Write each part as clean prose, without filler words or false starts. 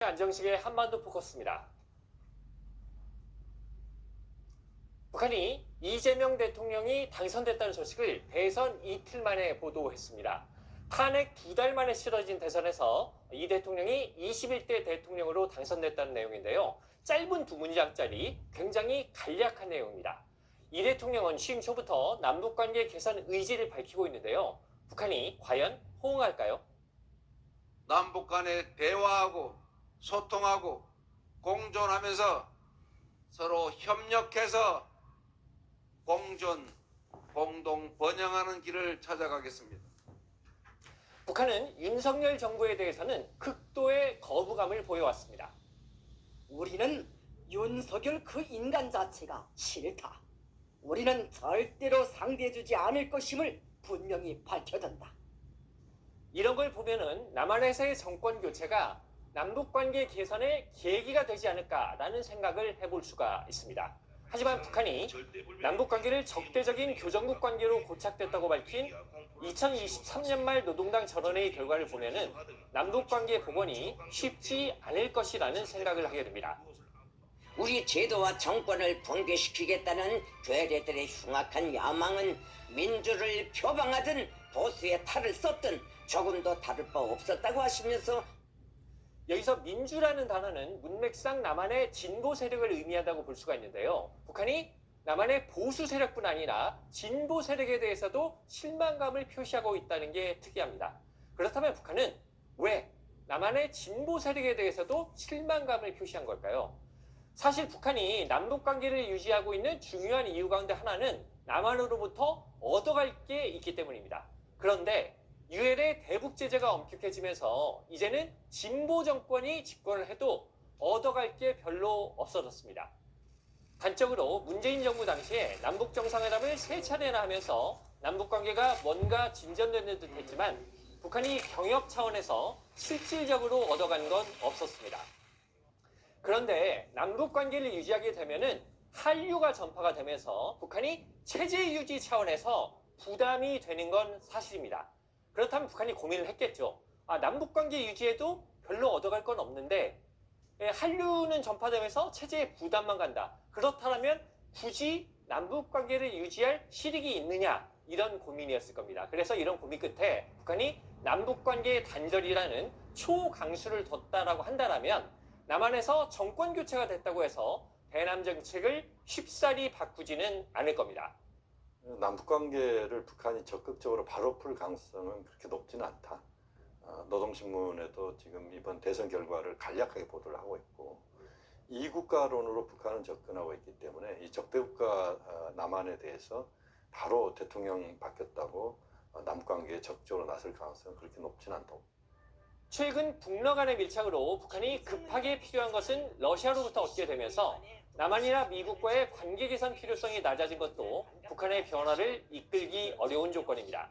안정식의 한반도 포커스입니다. 북한이 이재명 대통령이 당선됐다는 소식을 대선 이틀 만에 보도했습니다. 탄핵 2달 만에 치러진 대선에서 이 대통령이 21대 대통령으로 당선됐다는 내용인데요. 짧은 두 문장짜리 굉장히 간략한 내용입니다. 이 대통령은 취임 초부터 남북관계 개선 의지를 밝히고 있는데요. 북한이 과연 호응할까요? 남북 간에 대화하고 소통하고 공존하면서 서로 협력해서 공동 번영하는 길을 찾아가겠습니다. 북한은 윤석열 정부에 대해서는 극도의 거부감을 보여왔습니다. 우리는 윤석열 그 인간 자체가 싫다. 우리는 절대로 상대해주지 않을 것임을 분명히 밝혀둔다. 이런 걸 보면은 남한에서의 정권 교체가 남북관계 개선의 계기가 되지 않을까라는 생각을 해볼 수가 있습니다. 하지만 북한이 남북관계를 적대적인 교정국 관계로 고착됐다고 밝힌 2023년 말 노동당 전원회의 결과를 보면은 남북관계 복원이 쉽지 않을 것이라는 생각을 하게 됩니다. 우리 제도와 정권을 붕괴시키겠다는 괴뢰들의 흉악한 야망은 민주를 표방하든 보수의 탈을 썼든 조금도 다를 바 없었다고 하시면서 여기서 민주라는 단어는 문맥상 남한의 진보 세력을 의미한다고 볼 수가 있는데요. 북한이 남한의 보수 세력뿐 아니라 진보 세력에 대해서도 실망감을 표시하고 있다는 게 특이합니다. 그렇다면 북한은 왜 남한의 진보 세력에 대해서도 실망감을 표시한 걸까요? 사실 북한이 남북관계를 유지하고 있는 중요한 이유 가운데 하나는 남한으로부터 얻어갈 게 있기 때문입니다. 그런데 유엔의 대북 제재가 엄격해지면서 이제는 진보 정권이 집권을 해도 얻어갈 게 별로 없어졌습니다. 단적으로 문재인 정부 당시에 남북 정상회담을 3차례나 하면서 남북 관계가 뭔가 진전되는 듯 했지만 북한이 경협 차원에서 실질적으로 얻어간 건 없었습니다. 그런데 남북 관계를 유지하게 되면은 한류가 전파가 되면서 북한이 체제 유지 차원에서 부담이 되는 건 사실입니다. 그렇다면 북한이 고민을 했겠죠. 남북관계 유지에도 별로 얻어갈 건 없는데 한류는 전파되면서 체제에 부담만 간다. 그렇다면 굳이 남북관계를 유지할 실익이 있느냐 이런 고민이었을 겁니다. 그래서 이런 고민 끝에 북한이 남북관계의 단절이라는 초강수를 뒀다라고 한다면 남한에서 정권 교체가 됐다고 해서 대남 정책을 쉽사리 바꾸지는 않을 겁니다. 남북관계를 북한이 적극적으로 바로 풀 가능성은 그렇게 높지는 않다. 노동신문에도 지금 이번 대선 결과를 간략하게 보도를 하고 있고 이국가론으로 북한은 접근하고 있기 때문에 이 적대국가 남한에 대해서 바로 대통령 바뀌었다고 남북관계에 적극적으로 나설 가능성은 그렇게 높지는 않다고. 최근 북러 간의 밀착으로 북한이 급하게 필요한 것은 러시아로부터 얻게 되면서 남한이나 미국과의 관계 개선 필요성이 낮아진 것도 북한의 변화를 이끌기 어려운 조건입니다.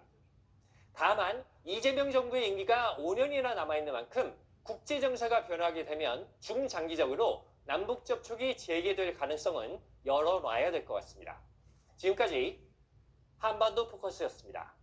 다만 이재명 정부의 임기가 5년이나 남아있는 만큼 국제 정세가 변화하게 되면 중장기적으로 남북 접촉이 재개될 가능성은 열어놔야 될 것 같습니다. 지금까지 한반도 포커스였습니다.